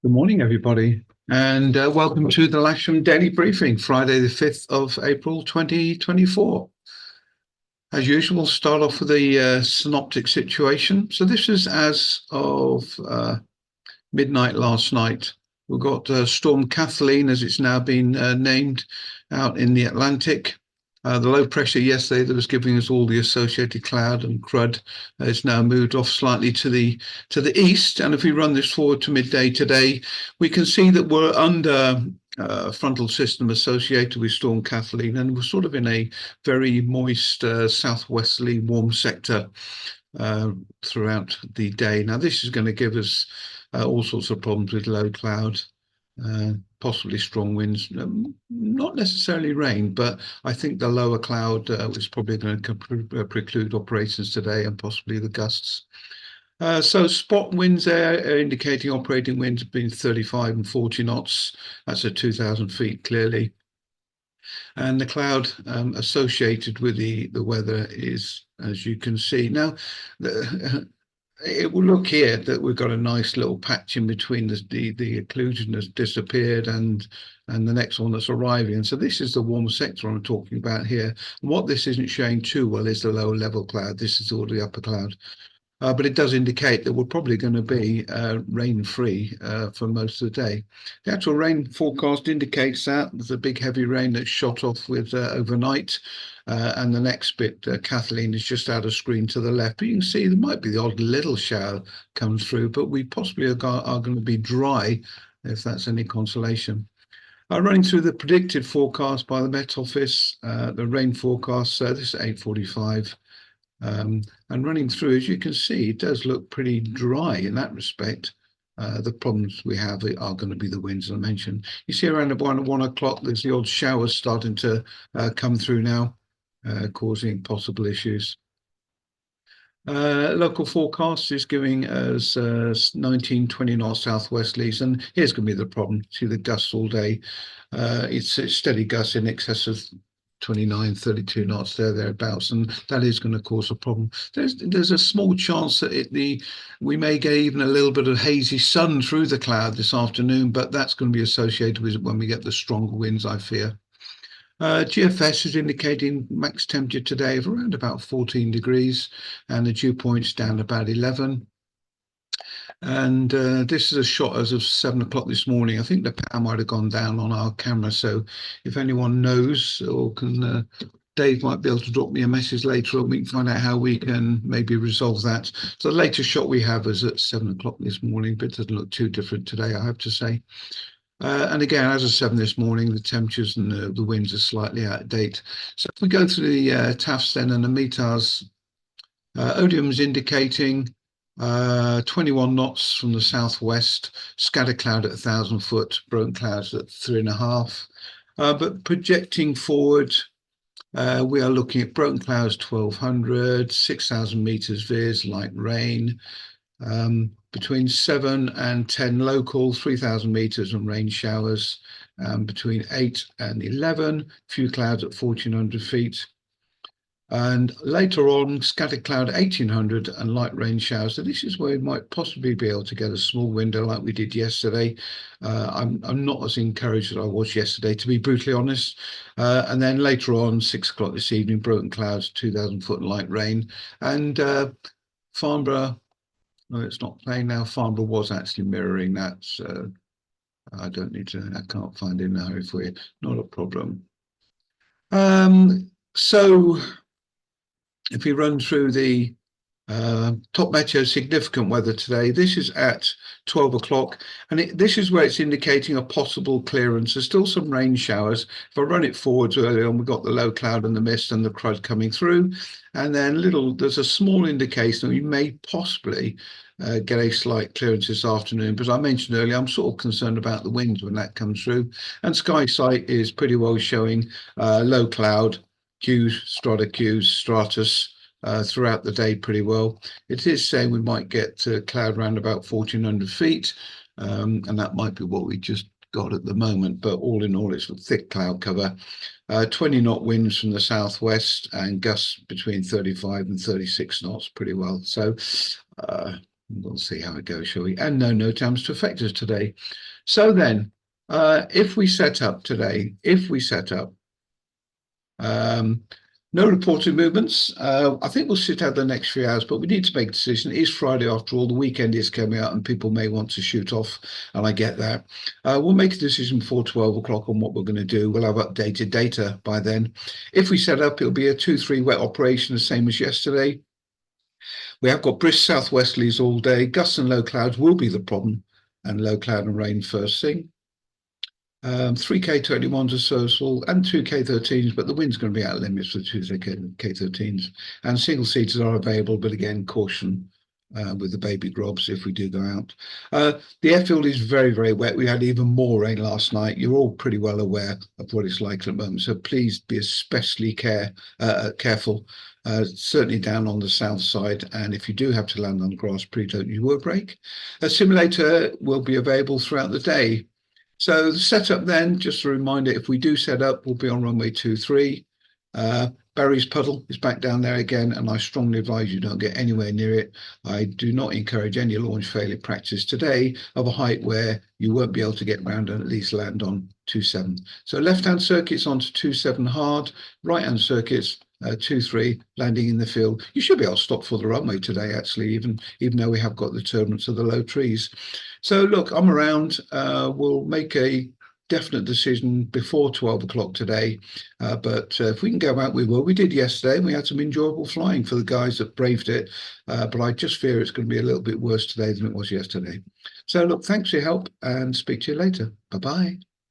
Good morning, everybody, and welcome to the Lasham Daily Briefing, Friday, the 5th of April, 2024. As usual, we'll start off with the synoptic situation. So this is as of midnight last night. We've got Storm Kathleen, as it's now been named, out in the Atlantic. The low pressure yesterday that was giving us all the associated cloud and crud has now moved off slightly to the east. And if we run this forward to midday today, we can see that we're under frontal system associated with Storm Kathleen, and we're sort of in a very moist southwesterly warm sector throughout the day. Now, this is going to give us all sorts of problems with low cloud, possibly strong winds, not necessarily rain, but I think the lower cloud is probably going to preclude operations today, and possibly the gusts. So spot winds there are indicating operating winds between 35 and 40 knots. That's at 2,000 feet clearly. And the cloud associated with the weather is, as you can see. Now, it will look here that we've got a nice little patch in between. The occlusion has disappeared and the next one that's arriving. And so this is the warm sector I'm talking about here. And what this isn't showing too well is the lower level cloud. This is all the upper cloud. But it does indicate that we're probably going to be rain-free for most of the day. The actual rain forecast indicates that there's a big heavy rain that's shot off with overnight. And the next bit, Kathleen, is just out of screen to the left. But you can see there might be the odd little shower come through, but we possibly are going to be dry, if that's any consolation. Running through the predicted forecast by the Met Office, the rain forecast, this is 8:45. And running through, as you can see, it does look pretty dry in that respect. The problems we have are going to be the winds I mentioned. You see around about 1 o'clock, there's the odd showers starting to come through now, causing possible issues. Local forecast is giving us 19, 20 knots southwesterlies, and here's going to be the problem. See the gusts all day. It's steady gusts in excess of 29, 32 knots thereabouts, and that is going to cause a problem. There's a small chance that we may get even a little bit of hazy sun through the cloud this afternoon, but that's going to be associated with when we get the stronger winds, I fear. GFS is indicating max temperature today of around about 14 degrees, and the dew point's down about 11. And this is a shot as of 7 o'clock this morning. I think the power might have gone down on our camera. So if anyone knows or can, Dave might be able to drop me a message later and we can find out how we can maybe resolve that. So the latest shot we have is at 7 o'clock this morning, but it doesn't look too different today, I have to say. And again, as of 7 this morning, the temperatures and the winds are slightly out of date. So if we go through the TAFs then and the METARs, Odium's indicating 21 knots from the southwest, scattered cloud at 1,000 foot, broken clouds at 3.5. But projecting forward, we are looking at broken clouds 1,200, 6,000 meters veers, light rain, between 7 and 10 local, 3,000 meters and rain showers, between 8 and 11, few clouds at 1,400 feet. And later on, scattered cloud 1,800 and light rain showers. So this is where we might possibly be able to get a small window like we did yesterday. I'm not as encouraged as I was yesterday, to be brutally honest. And then later on, 6 o'clock this evening, broken clouds, 2,000 foot and light rain. And Farnborough, no, it's not playing now. Farnborough was actually mirroring that. So I can't find it now if we're not a problem. So if we run through the top meteo significant weather today, this is at 12 o'clock, and this is where it's indicating a possible clearance. There's still some rain showers. If I run it forwards early on, we've got the low cloud and the mist and the crud coming through, and then there's a small indication that we may possibly get a slight clearance this afternoon. But as I mentioned earlier, I'm sort of concerned about the winds when that comes through, and SkySight is pretty well showing low cloud, stratus throughout the day pretty well. It is saying we might get cloud around about 1,400 feet, and that might be what we just got at the moment. But all in all, it's a thick cloud cover. 20 knot winds from the southwest and gusts between 35 and 36 knots pretty well. So We'll see how it goes, shall we? And no attempts to affect us today. So then, if we set up today, um, no reported movements. I think we'll sit out the next few hours, but we need to make a decision. It is Friday after all. The weekend is coming out and people may want to shoot off, and I get that. We'll make a decision before 12 o'clock on what we're going to do. We'll have updated data by then. If we set up, it'll be a 2-3 wet operation, the same as yesterday. We have got brisk southwesterlies all day. Gusts and low clouds will be the problem, and low cloud and rain first thing. 3K21s are social and 2K13s, but the wind's going to be out of limits for 2K13s. And single seaters are available, but again, caution with the baby grobs if we do go out. The airfield is very, very wet. We had even more rain last night. You're all pretty well aware of what it's like at the moment, so please be especially careful. Certainly down on the south side, and if you do have to land on grass, please don't use word brake. A simulator will be available throughout the day. So the setup then, just a reminder, if we do set up, we'll be on runway 23. Barry's puddle is back down there again, and I strongly advise you don't get anywhere near it. I do not encourage any launch failure practice today of a height where you won't be able to get round and at least land on 27. So left-hand circuits onto 27 hard, right-hand circuits 2-3 landing in the field. You should be able to stop for the runway today, actually, even though we have got the turbulence of the low trees. So look, I'm around. We'll make a definite decision before 12 o'clock today. But if we can go out, we will. We did yesterday, and we had some enjoyable flying for the guys that braved it. But I just fear it's going to be a little bit worse today than it was yesterday. So look, thanks for your help, and speak to you later. Bye-bye.